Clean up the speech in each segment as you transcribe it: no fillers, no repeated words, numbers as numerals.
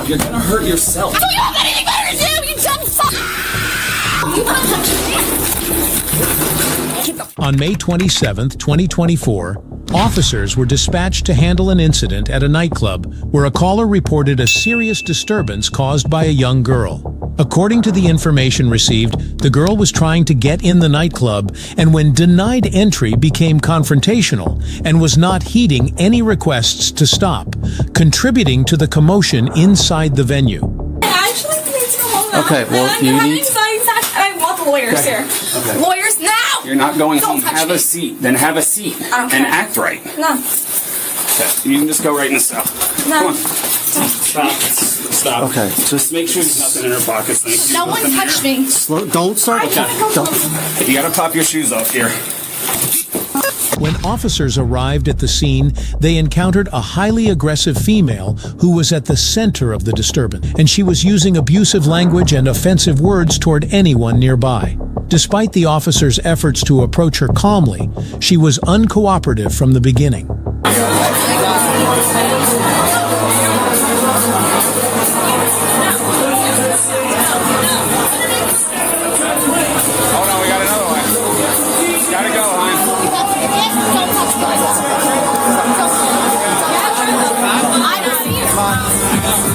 stop. You're gonna hurt yourself. So you don't have anything better to do, you dumb fuck! You don't touch me. On May 27, 2024, officers were dispatched to handle an incident at a nightclub where a caller reported a serious disturbance caused by a young girl. According to the information received, the girl was trying to get in the nightclub and when denied entry became confrontational and was not heeding any requests to stop, contributing to the commotion inside the venue. I actually need to go home now. Okay, well, you need... I want the lawyers here. Okay. Lawyers now! You're not going Don't home. touch Have me. a seat. Then have a seat. Okay. And act right. No. Okay. You can just go right in the cell. No. Come on. Stop. Okay, just Make sure there's nothing in her pockets. Thank you. No one touched me. slow. Don't start. I can't go Don't. home. You gotta pop your shoes off here. When officers arrived at the scene, they encountered a highly aggressive female who was at the center of the disturbance, and she was using abusive language and offensive words toward anyone nearby. Despite the officers' efforts to approach her calmly, she was uncooperative from the beginning. Hold on, we got another one. Gotta go, hon.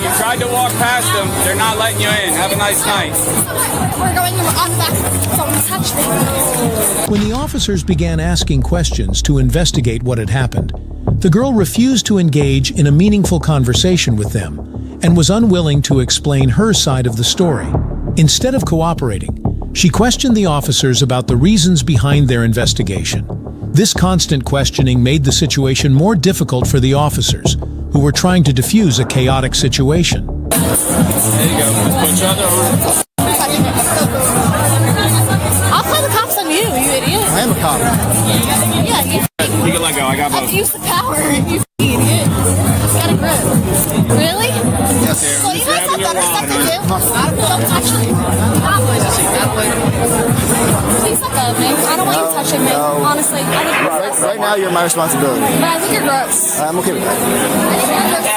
You tried to walk past them. They're not letting you in. Have a nice night. We're going on the back. Someone touched me. When the officers began asking questions to investigate what had happened, the girl refused to engage in a meaningful conversation with them and was unwilling to explain her side of the story. Instead of cooperating, she questioned the officers about the reasons behind their investigation. This constant questioning made the situation more difficult for the officers, who were trying to defuse a chaotic situation. There you go. Put your other arm. I'll call the cops on you, you idiot. I am a cop. Yeah, you You can let go. I got both. abuse the power, you idiot. Got a grip. Really? Yes. So you guys have grabbing your better stuff to wallet, do? Don't touch me. Please let go of me. I don't want you touching me. No. Honestly, I think you're gross. Right now, you're my responsibility. But I think you're gross. I'm okay with that. I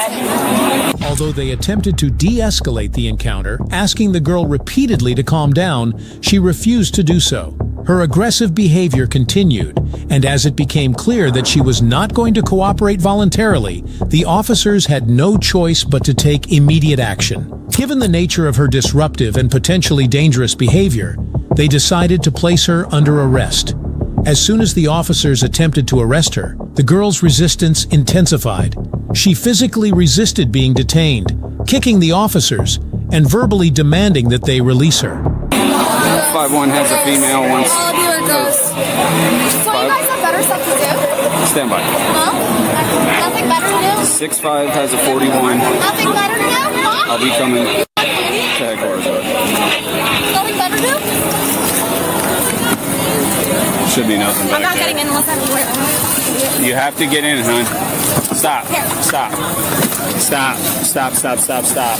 think you're gross. Although they attempted to de-escalate the encounter, asking the girl repeatedly to calm down, she refused to do so. Her aggressive behavior continued, and as it became clear that she was not going to cooperate voluntarily, the officers had no choice but to take immediate action. Given the nature of her disruptive and potentially dangerous behavior, they decided to place her under arrest. As soon as the officers attempted to arrest her, the girl's resistance intensified. She physically resisted being detained, kicking the officers, and verbally demanding that they release her. 5-1 has a female once. All of you are gross. So you guys have better stuff to do? Stand by. No? Nothing better to do? 6'5 has a 41. Nothing better to do? Huh? I'll be coming to headquarters. Nothing better to do? Should be nothing I'm not better. getting in unless I wear it. You have to get in, hon. Stop. Stop. Stop. Stop. Stop. Stop. Stop.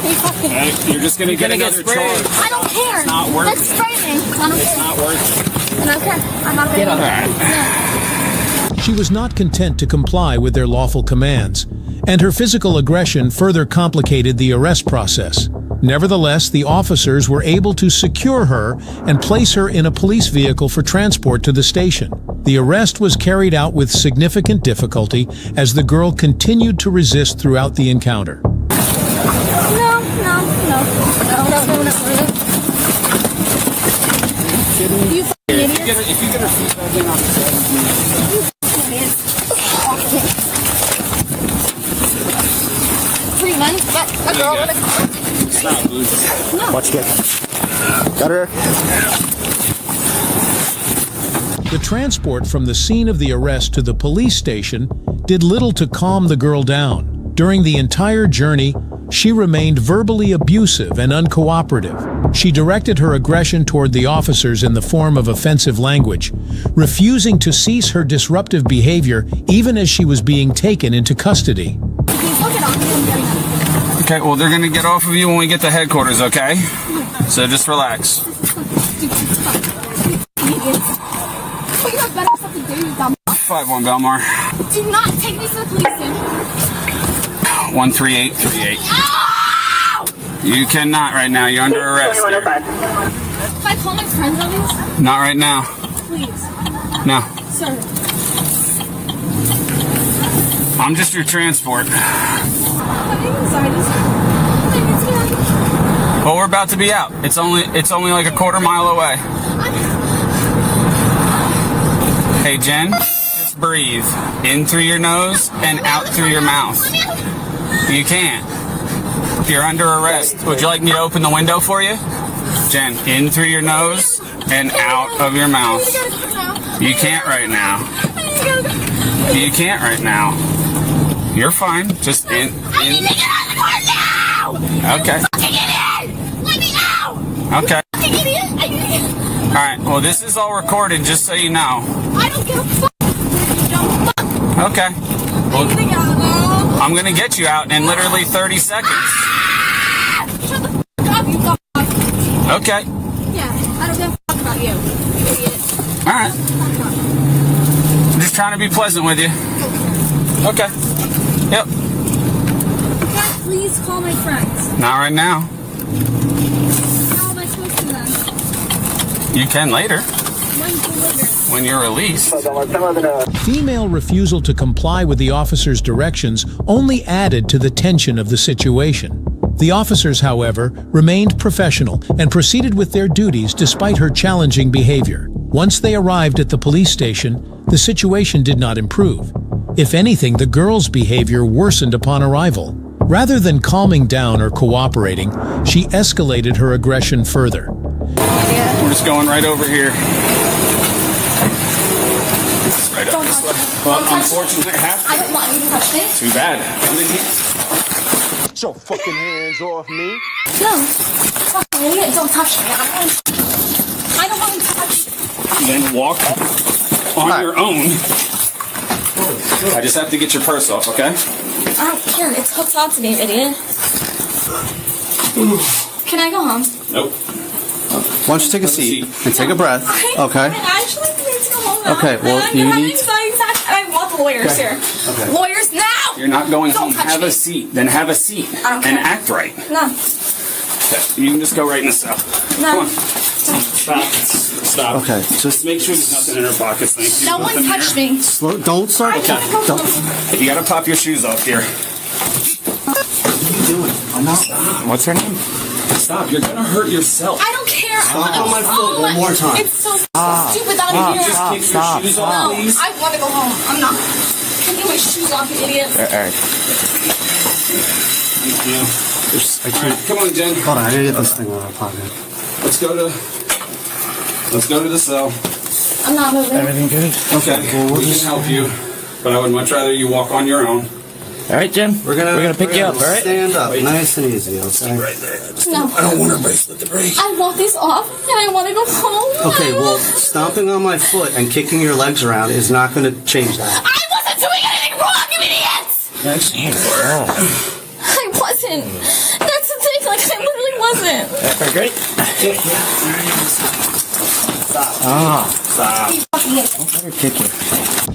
You fucking... You're just gonna get another charge. I don't care. It's not worth it. Let's spray me. I don't It's care. not worth it. I don't care. I'm not getting All right. She was not content to comply with their lawful commands, and her physical aggression further complicated the arrest process. Nevertheless, the officers were able to secure her and place her in a police vehicle for transport to the station. The arrest was carried out with significant difficulty as the girl continued to resist throughout the encounter. No. You fucking idiots. If you get her feet back in on the side. You fucking idiots. 3 months, but a girl with a... Stop, Luke. Watch it. Got her. The transport from the scene of the arrest to the police station did little to calm the girl down. During the entire journey, she remained verbally abusive and uncooperative. She directed her aggression toward the officers in the form of offensive language, refusing to cease her disruptive behavior even as she was being taken into custody. Okay, well, they're gonna get off of you when we get to headquarters, okay? So just relax. But you have better stuff to do, you dumb. 5-1 Belmar. Do not take me to the police station. 13838. You cannot right now. You're under arrest. Can I call my friends on this? Not right now. Please. No. Sir. I'm just your transport. Well, we're about to be out. It's only like a quarter mile away. Hey, Jen, just breathe in through your nose and out through your mouth. You can't. You're under arrest. Would you like me to open the window for you? Jen, in through your nose and out of your mouth. You can't right now. You can't right now. You're fine. Just in. I need to get out of the car now! Okay. Fucking idiot! Let me out! Okay. Fucking idiot! I need to get... Alright, well, this is all recorded, just so you know. I don't give a fuck! Don't fuck! Okay. Well, I need to get out now! I'm gonna get you out in literally 30 seconds. Shut the fuck up, you dog! Okay. Yeah, I don't give a fuck about you, you idiot. Alright. I'm just trying to be pleasant with you. Okay. Yep. Can I please call my friends? Not right now. How am I supposed to then? You can later, When's the later? when you're released. Female refusal to comply with the officer's directions only added to the tension of the situation. The officers, however, remained professional and proceeded with their duties despite her challenging behavior. Once they arrived at the police station, the situation did not improve. If anything, the girl's behavior worsened upon arrival. Rather than calming down or cooperating, she escalated her aggression further. We're just going right over here. Right up this way. Well, unfortunately, I have to. I don't want you to touch me. Too bad. Come in here. Get your fucking hands off me. No. Fucking idiot, don't touch me. I don't want to touch you. Then walk on your own. I just have to get your purse off, okay? I don't care. It's hooked onto me, idiot. Can I go home? Nope. Why don't you take a seat and take a breath? Okay. I actually need to go home now. Okay, well, I'm you having need- anxiety attacks, and I want the lawyers here. Okay. Lawyers now! You're not going Don't home. touch Have me. a seat. Then have a seat. I don't And care. act right. No. Okay. You can just go right in the cell. No. Come on. Stop. Okay, just Make sure there's nothing in her pockets. Thank you. No one Nothing touched there. me. slow. Don't start. I gotta go Don't. home. You gotta pop your shoes off here. What are you doing? I'm not. What's her name? Stop. You're gonna hurt yourself. I don't care. Stop on my foot one more time. It's so stupid out of here. Just kick your shoes off, No, please. I want to go home. I'm not. Take my shoes off, you idiot. Alright. Thank you. I can't. Come on, Jen. Hold on, I gotta get this thing out of my pocket. Let's go to the cell. I'm not moving. Everything good? Okay. Well, We can help you, but I would much rather you walk on your own. All right, Jim. We're gonna pick you up. All right. Stand up, nice and easy, okay? Right there. No. I don't want her bracelet to break. I want these off, and I want to go home. Okay, well, stomping on my foot and kicking your legs around is not going to change that. I wasn't doing anything wrong, you idiots! I wasn't. That's the thing. Like, I literally wasn't. Okay, great. Stop. You fucking idiot. Let her kick you.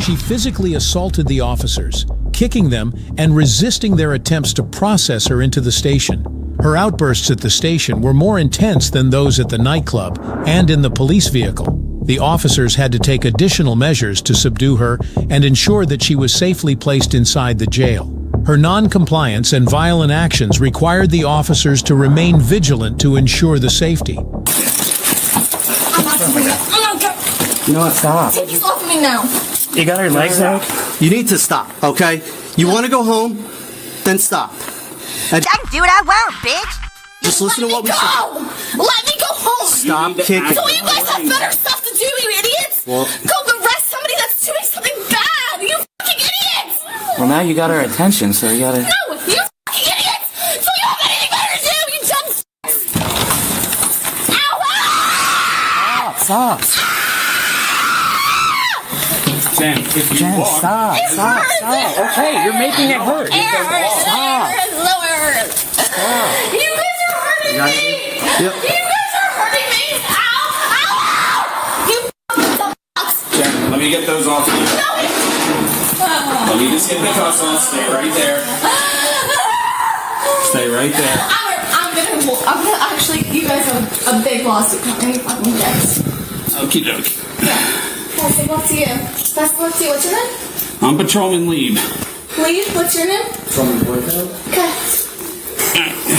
She physically assaulted the officers, kicking them and resisting their attempts to process her into the station. Her outbursts at the station were more intense than those at the nightclub and in the police vehicle. The officers had to take additional measures to subdue her and ensure that she was safely placed inside the jail. Her non-compliance and violent actions required the officers to remain vigilant to ensure the safety. I'm not doing it. I'm not going. You know what? Stop. Take these off of me now. You got her legs out? You need to stop, okay? You want to go home? Then stop. And I can do what I want, bitch. just listen to what we say. Go! Let me go home! Stop kicking. So you guys have better stuff to do, you idiots! Well- Go arrest somebody that's doing something bad! You fucking idiots! Well, now you got her attention, so you gotta. No! You fucking idiots! So you have anything better to do, you dumb s***s! Ow! Ah! Stop. Jen, if you Jen, walk, stop. Okay, you're making it hurt. It hurts! It hurts! So it hurts! You guys are hurting me! Yep. You guys are hurting me! Ow! Ow! Ow! You fucking dumb fucks! Jen, let me get those off of you. No! Let me just get the cuffs on. Stay right there. Stay right there. I'm gonna actually, you guys have a big lawsuit coming. You fucking dicks. Okie dokie. Best of luck to you. Best of luck to you. What's your name? I'm Patrolman Lieb. Lee, what's your name? From the boyfriend? Okay.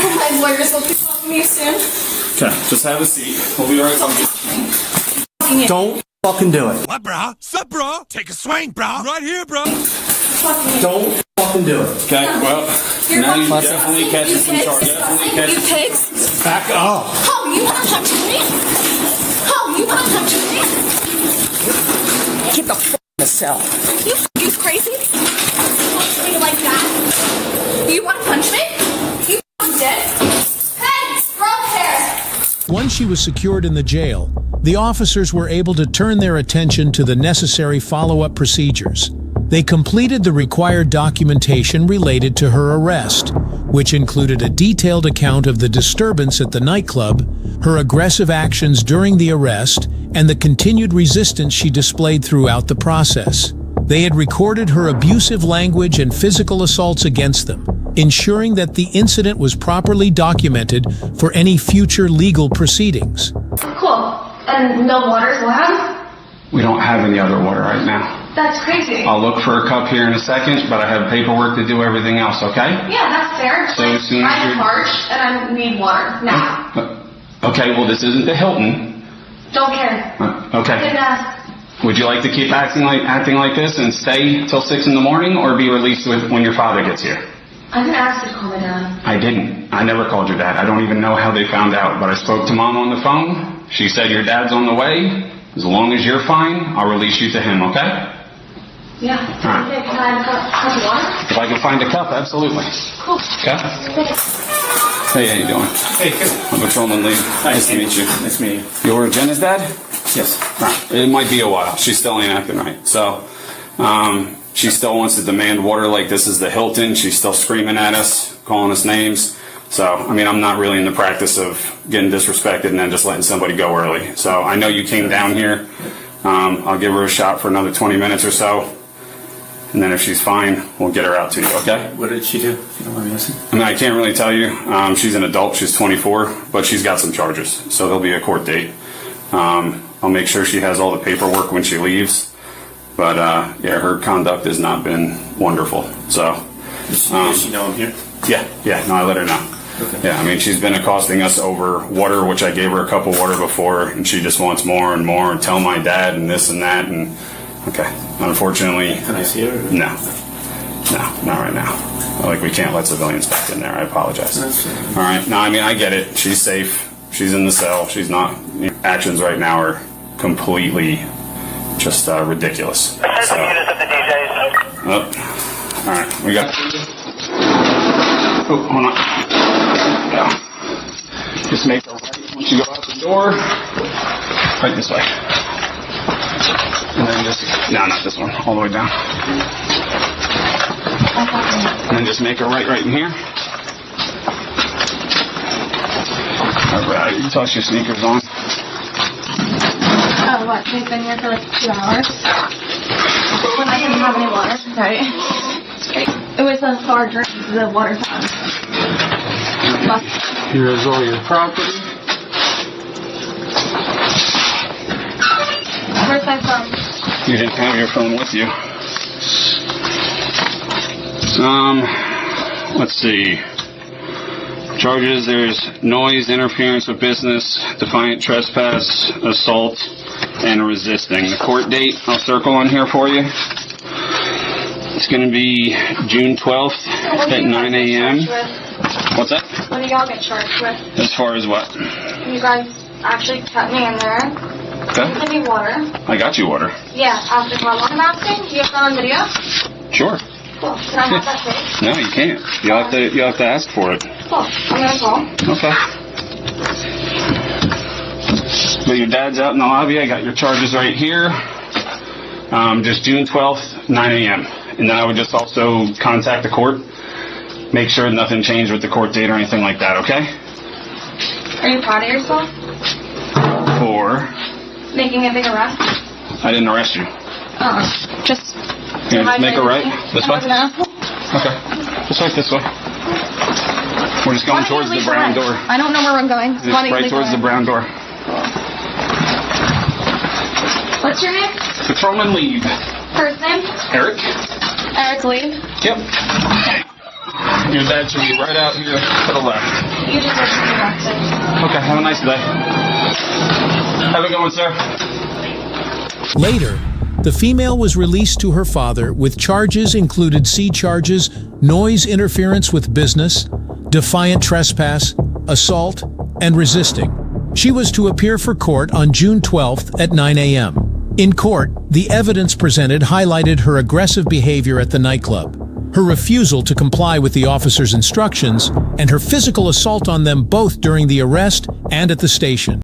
My lawyers will be calling me soon. Okay, just have a seat. We'll be right back. Don't fucking do it. What, bro? Sup, bro? Take a swing, bro. Right here, bro. Don't fucking do it. Okay, well, now you definitely catching some charges. You pigs. Back up. Oh, you want to touch me? Oh, you want to touch me? Get the f*** in the cell. You crazy? Punch me like that? You want to punch me? You fucking dick. Hey, wrong hair. Once she was secured in the jail, the officers were able to turn their attention to the necessary follow-up procedures. They completed the required documentation related to her arrest, which included a detailed account of the disturbance at the nightclub, her aggressive actions during the arrest, and the continued resistance she displayed throughout the process. They had recorded her abusive language and physical assaults against them, ensuring that the incident was properly documented for any future legal proceedings. Cool. And no water's allowed? We don't have any other water right now. That's crazy. I'll look for a cup here in a second, but I have paperwork to do everything else, okay? Yeah, that's fair. So as soon as I'm you're- parched and I need water now. Okay, well, this isn't the Hilton. Don't care. Okay. Then, Would you like to keep acting like this and stay till 6 in the morning, or be released when your father gets here? I didn't ask you to call my dad. I didn't. I never called your dad. I don't even know how they found out, but I spoke to Mom on the phone. She said your dad's on the way. As long as you're fine, I'll release you to him, okay? Yeah. Alright. Okay, can I have a cup of water? If I can find a cup, absolutely. Cool. Okay? Hey, how you doing? Hey, good. I'm Patrolman Lee. Nice to meet you. Nice to meet you. You're Jenna's dad? Yes. Alright. It might be a while. She still ain't acting right. So, she still wants to demand water like this is the Hilton. She's still screaming at us, calling us names. So, I mean, I'm not really in the practice of getting disrespected and then just letting somebody go early. So, I know you came down here. I'll give her a shot for another 20 minutes or so. And then if she's fine, we'll get her out to you, okay? What did she do, if you don't mind me asking? I mean, I can't really tell you. She's an adult. She's 24, but she's got some charges. So there'll be a court date. I'll make sure she has all the paperwork when she leaves. But, yeah, her conduct has not been wonderful. So, Does she know I'm here? yeah, no, I let her know. Okay. Yeah, I mean, she's been accosting us over water, which I gave her a cup of water before, and she just wants more and more, and tell my dad and this and that, and okay, unfortunately, Can I see her? no, not right now. Like, we can't let civilians back in there. I apologize. That's fine. All right, no, I mean, I get it. She's safe. She's in the cell. She's not. Actions right now are completely just ridiculous. So, oh, all right, we got. Oh, hold on. Yeah. Just make a right once you go out the door. Right this way. And then just, no, not this one, all the way down. And then just make a right in here. All right, you toss your sneakers on. Oh, what? They've been here for like 2 hours? When I didn't have any water. Right. It's great. It was a far drink, the water fountain. Here's all your property. Where's my phone? You didn't have your phone with you. Let's see. Charges, there's noise, interference with business, defiant trespass, assault, and resisting. The court date, I'll circle on here for you. It's going to be June 12th at 9 a.m. What's that? What do y'all get charged with? As far as what? You guys actually kept me in there. Okay. Give me water. I got you water. Yeah, after how long I'm asking? Do you have that on video? Sure. Cool. Can I have that tape? No, you can't. You'll have to ask for it. Cool. I'm gonna call. Okay. But your dad's out in the lobby. I got your charges right here. Just June 12th, 9 a.m. And then I would just also contact the court. Make sure nothing changed with the court date or anything like that, okay? Are you proud of yourself? For? Making a big arrest? I didn't arrest you. Just... Here, make a right. This way? No. Okay. Just right this way. We're just going towards the brown door. I don't know where I'm going. Just right towards the brown door. What's your name? Patrolman Leave. First name? Eric? Eric Lee. Yep. Your dad should be right out here to the left. You just have to be arrested. Okay, have a nice day. Have a good one, sir. Later, the female was released to her father with charges included C charges, noise interference with business, defiant trespass, assault, and resisting. She was to appear for court on June 12th at 9 a.m. In court, the evidence presented highlighted her aggressive behavior at the nightclub, her refusal to comply with the officer's instructions, and her physical assault on them both during the arrest and at the station.